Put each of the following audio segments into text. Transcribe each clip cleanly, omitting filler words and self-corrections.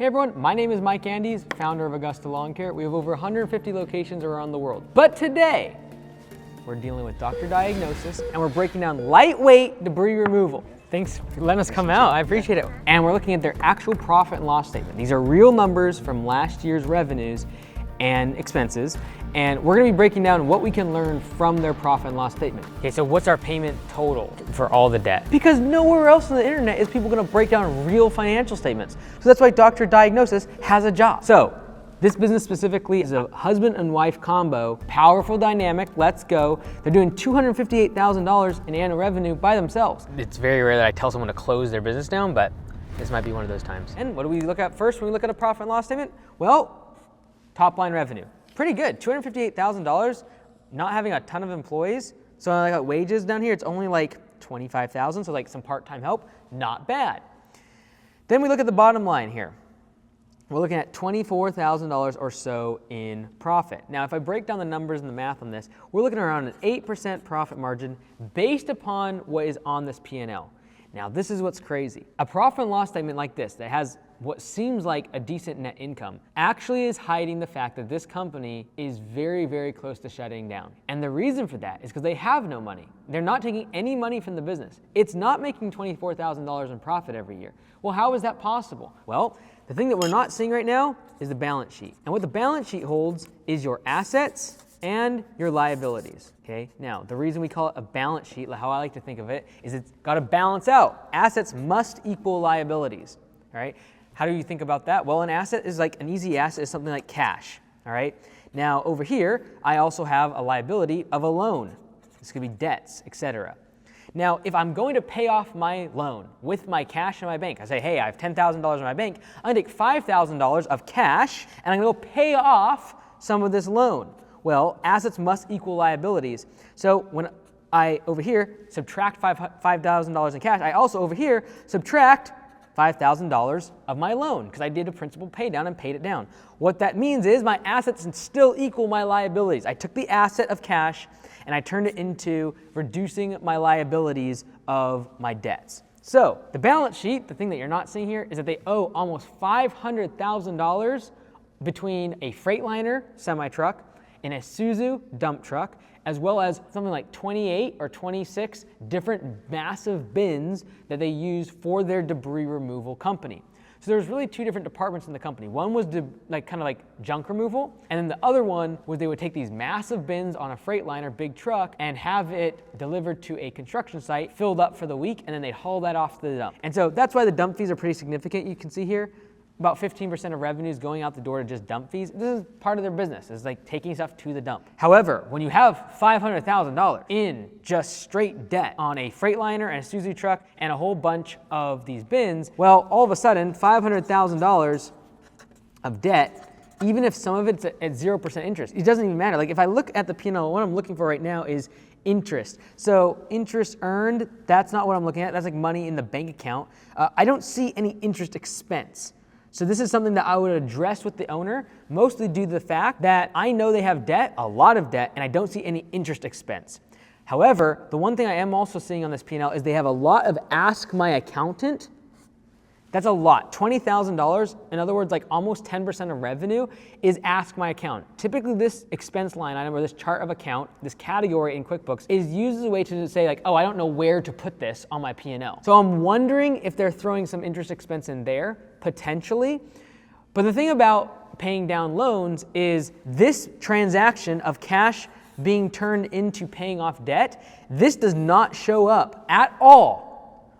Hey everyone, my name is Mike Andes, founder of Augusta Lawn Care. We have over 150 locations around the world. But today, we're dealing with Dr. Diagnosis and we're breaking down lightweight debris removal. Thanks for letting us come out, I appreciate it. And we're looking at their actual profit and loss statement. These are real numbers from last year's revenues and expenses. And we're gonna be breaking down what we can learn from their profit and loss statement. Okay, so what's our payment total for all the debt? Because nowhere else on the internet is people gonna break down real financial statements. So that's why Dr. Diagnosis has a job. So this business specifically is a husband and wife combo, powerful dynamic, let's go. They're doing $258,000 in annual revenue by themselves. It's very rare that I tell someone to close their business down, but this might be one of those times. And what do we look at first when we look at a profit and loss statement? Well, top line revenue. Pretty good, $258,000, not having a ton of employees. So I got wages down here, it's only like $25,000, so like some part-time help, not bad. Then we look at the bottom line here. We're looking at $24,000 or so in profit. Now, if I break down the numbers and the math on this, we're looking around an 8% profit margin based upon what is on this P&L. Now, this is what's crazy. A profit and loss statement like this that has what seems like a decent net income actually is hiding the fact that this company is very, very close to shutting down. And the reason for that is because they have no money. They're not taking any money from the business. It's not making $24,000 in profit every year. Well, how is that possible? Well, the thing that we're not seeing right now is the balance sheet. And what the balance sheet holds is your assets and your liabilities, okay? Now, the reason we call it a balance sheet, how I like to think of it, is it's gotta balance out. Assets must equal liabilities, all right? How do you think about that? Well, an asset is like, an easy asset is something like cash, all right? Now, over here, I also have a liability of a loan. This could be debts, etc. Now, if I'm going to pay off my loan with my cash in my bank, I say, hey, I have $10,000 in my bank, I'm gonna take $5,000 of cash and I'm gonna go pay off some of this loan. Well, assets must equal liabilities. So when I, over here, subtract $5,000 in cash, I also over here subtract $5,000 of my loan because I did a principal pay down and paid it down. What that means is my assets still equal my liabilities. I took the asset of cash and I turned it into reducing my liabilities of my debts. So the balance sheet, the thing that you're not seeing here is that they owe almost $500,000 between a Freightliner semi-truck and a Isuzu dump truck, as well as something like 28 or 26 different massive bins that they use for their debris removal company. So there's really two different departments in the company. One was kind of like junk removal, and then the other one was they would take these massive bins on a Freightliner, big truck, and have it delivered to a construction site, filled up for the week, and then they'd haul that off to the dump. And so that's why the dump fees are pretty significant. You can see here, about 15% of revenues going out the door to just dump fees. This is part of their business. It's like taking stuff to the dump. However, when you have $500,000 in just straight debt on a Freightliner and a Isuzu truck and a whole bunch of these bins, well, all of a sudden, $500,000 of debt, even if some of it's at 0% interest, it doesn't even matter. Like if I look at the P&L, what I'm looking for right now is interest. So interest earned, that's not what I'm looking at. That's like money in the bank account. I don't see any interest expense. So this is something that I would address with the owner, mostly due to the fact that I know they have debt, a lot of debt, and I don't see any interest expense. However, the one thing I am also seeing on this P&L is they have a lot of ask my accountant. That's a lot, $20,000, in other words, like almost 10% of revenue is ask my accountant. Typically this expense line item or this chart of account, this category in QuickBooks is used as a way to say like, oh, I don't know where to put this on my P&L. So I'm wondering if they're throwing some interest expense in there, potentially. But the thing about paying down loans is this transaction of cash being turned into paying off debt, this does not show up at all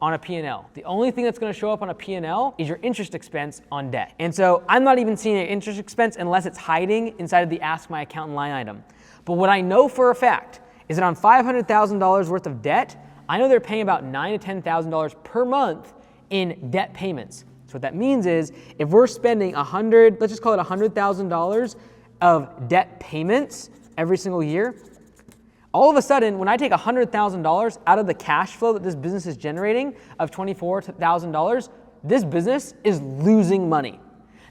on a P&L. The only thing that's gonna show up on a P&L is your interest expense on debt. And so I'm not even seeing an interest expense unless it's hiding inside of the Ask My Accountant line item. But what I know for a fact is that on $500,000 worth of debt, I know they're paying about $9,000 to $10,000 per month in debt payments. So what that means is if we're spending let's just call it $100,000 of debt payments every single year, all of a sudden, when I take $100,000 out of the cash flow that this business is generating of $24,000, this business is losing money.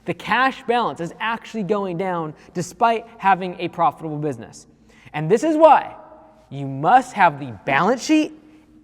The cash balance is actually going down despite having a profitable business. And this is why you must have the balance sheet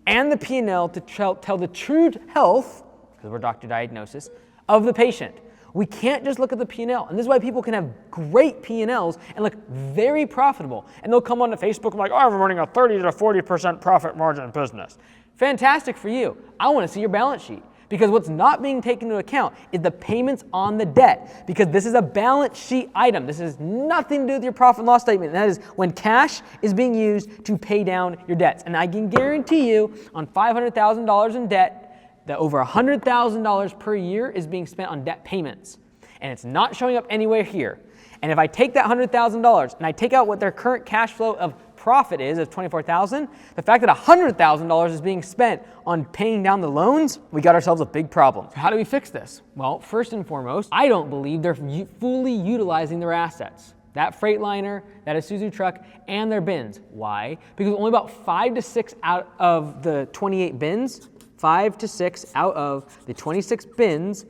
and the P&L to tell the true health, because we're Dr. Diagnosis, of the patient. We can't just look at the P&L. And this is why people can have great P&Ls and look very profitable. And they'll come onto Facebook and be like, oh, I'm running a 30 to 40% profit margin business. Fantastic for you. I want to see your balance sheet. Because what's not being taken into account is the payments on the debt. Because this is a balance sheet item. This has nothing to do with your profit and loss statement. That is when cash is being used to pay down your debts. And I can guarantee you on $500,000 in debt, that over $100,000 per year is being spent on debt payments. And it's not showing up anywhere here. And if I take that $100,000 and I take out what their current cash flow of profit is of $24,000, the fact that $100,000 is being spent on paying down the loans, we got ourselves a big problem. So how do we fix this? Well, first and foremost, I don't believe they're fully utilizing their assets. That Freightliner, that Isuzu truck, and their bins. Why? Because only about 5 to 6 out of the 28 bins, 5 to 6 out of the 26 bins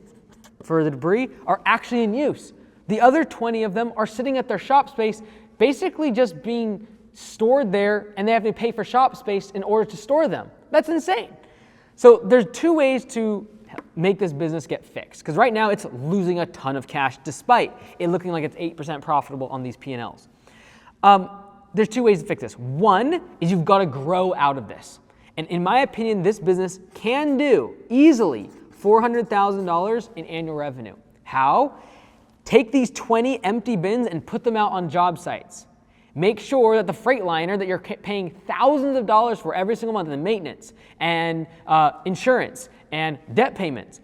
for the debris are actually in use. The other 20 of them are sitting at their shop space, basically just being stored there, and they have to pay for shop space in order to store them. That's insane. So there's 2 ways to make this business get fixed, because right now it's losing a ton of cash despite it looking like it's 8% profitable on these P&Ls. There's 2 ways to fix this. One is you've got to grow out of this. And in my opinion, this business can do easily $400,000 in annual revenue. How? Take these 20 empty bins and put them out on job sites. Make sure that the Freightliner that you're paying thousands of dollars for every single month in maintenance and insurance and debt payments,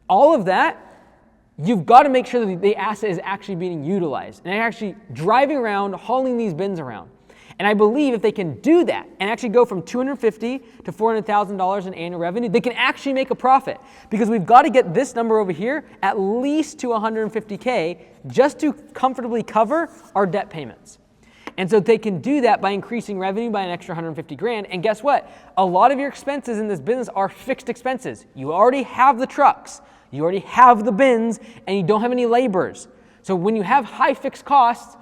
all of that, you've got to make sure that the asset is actually being utilized and actually driving around, hauling these bins around. And I believe if they can do that and actually go from $250,000 to $400,000 in annual revenue, they can actually make a profit, because we've got to get this number over here at least to $150K just to comfortably cover our debt payments. And so they can do that by increasing revenue by an extra 150 grand. And guess what? A lot of your expenses in this business are fixed expenses. You already have the trucks, you already have the bins, and you don't have any laborers. So when you have high fixed costs,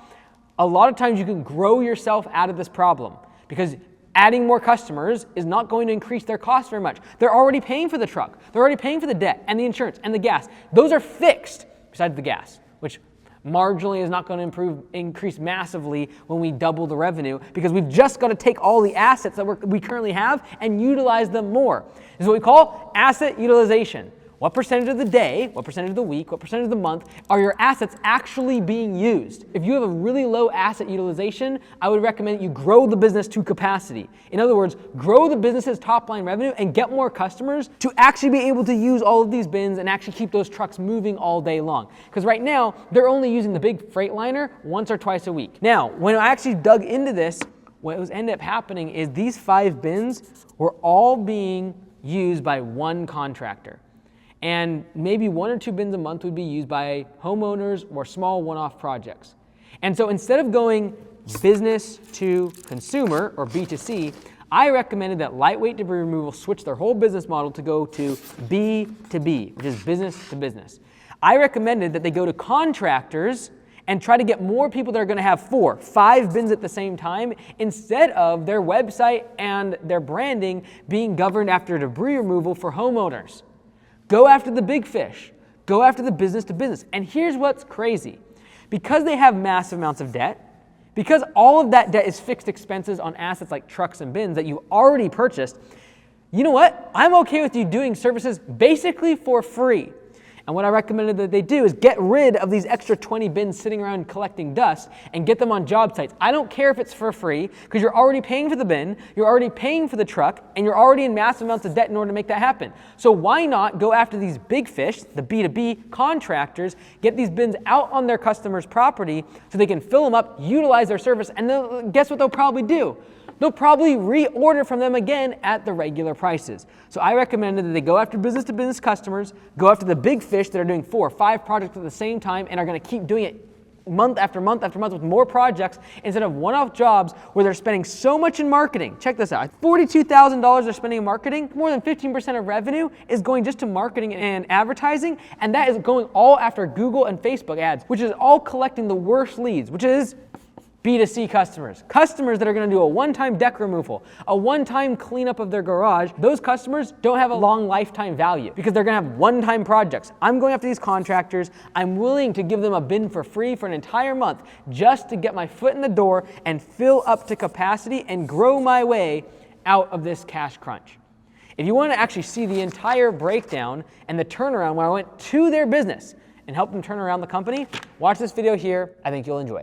a lot of times you can grow yourself out of this problem, because adding more customers is not going to increase their costs very much. They're already paying for the truck. They're already paying for the debt and the insurance and the gas. Those are fixed, besides the gas, which marginally is not going to increase massively when we double the revenue, because we've just got to take all the assets that we currently have and utilize them more. This is what we call asset utilization. What percentage of the day, what percentage of the week, what percentage of the month are your assets actually being used? If you have a really low asset utilization, I would recommend you grow the business to capacity. In other words, grow the business's top line revenue and get more customers to actually be able to use all of these bins and actually keep those trucks moving all day long. Because right now, they're only using the big Freightliner once or twice a week. Now, when I actually dug into this, what was ended up happening is these 5 bins were all being used by one contractor. And maybe 1 or 2 bins a month would be used by homeowners or small one-off projects. And so instead of going business to consumer or B2C, I recommended that Lightweight Debris Removal switch their whole business model to go to B2B, which is business to business. I recommended that they go to contractors and try to get more people that are going to have 4, 5 bins at the same time, instead of their website and their branding being governed after debris removal for homeowners. Go after the big fish. Go after the business to business. And here's what's crazy. Because they have massive amounts of debt, because all of that debt is fixed expenses on assets like trucks and bins that you already purchased, you know what? I'm okay with you doing services basically for free. And what I recommended that they do is get rid of these extra 20 bins sitting around collecting dust and get them on job sites. I don't care if it's for free, because you're already paying for the bin, you're already paying for the truck, and you're already in massive amounts of debt in order to make that happen. So why not go after these big fish, the B2B contractors, get these bins out on their customers' property so they can fill them up, utilize their service, and then guess what they'll probably do? They'll probably reorder from them again at the regular prices. So I recommended that they go after business-to-business customers, go after the big fish that are doing 4 or 5 projects at the same time and are going to keep doing it month after month after month with more projects instead of one-off jobs where they're spending so much in marketing. Check this out. $42,000 they're spending in marketing. More than 15% of revenue is going just to marketing and advertising, and that is going all after Google and Facebook ads, which is all collecting the worst leads, which is B2C customers, customers that are gonna do a one-time deck removal, a one-time cleanup of their garage. Those customers don't have a long lifetime value because they're gonna have one-time projects. I'm going after these contractors. I'm willing to give them a bin for free for an entire month just to get my foot in the door and fill up to capacity and grow my way out of this cash crunch. If you want to actually see the entire breakdown and the turnaround where I went to their business and helped them turn around the company, watch this video here. I think you'll enjoy it.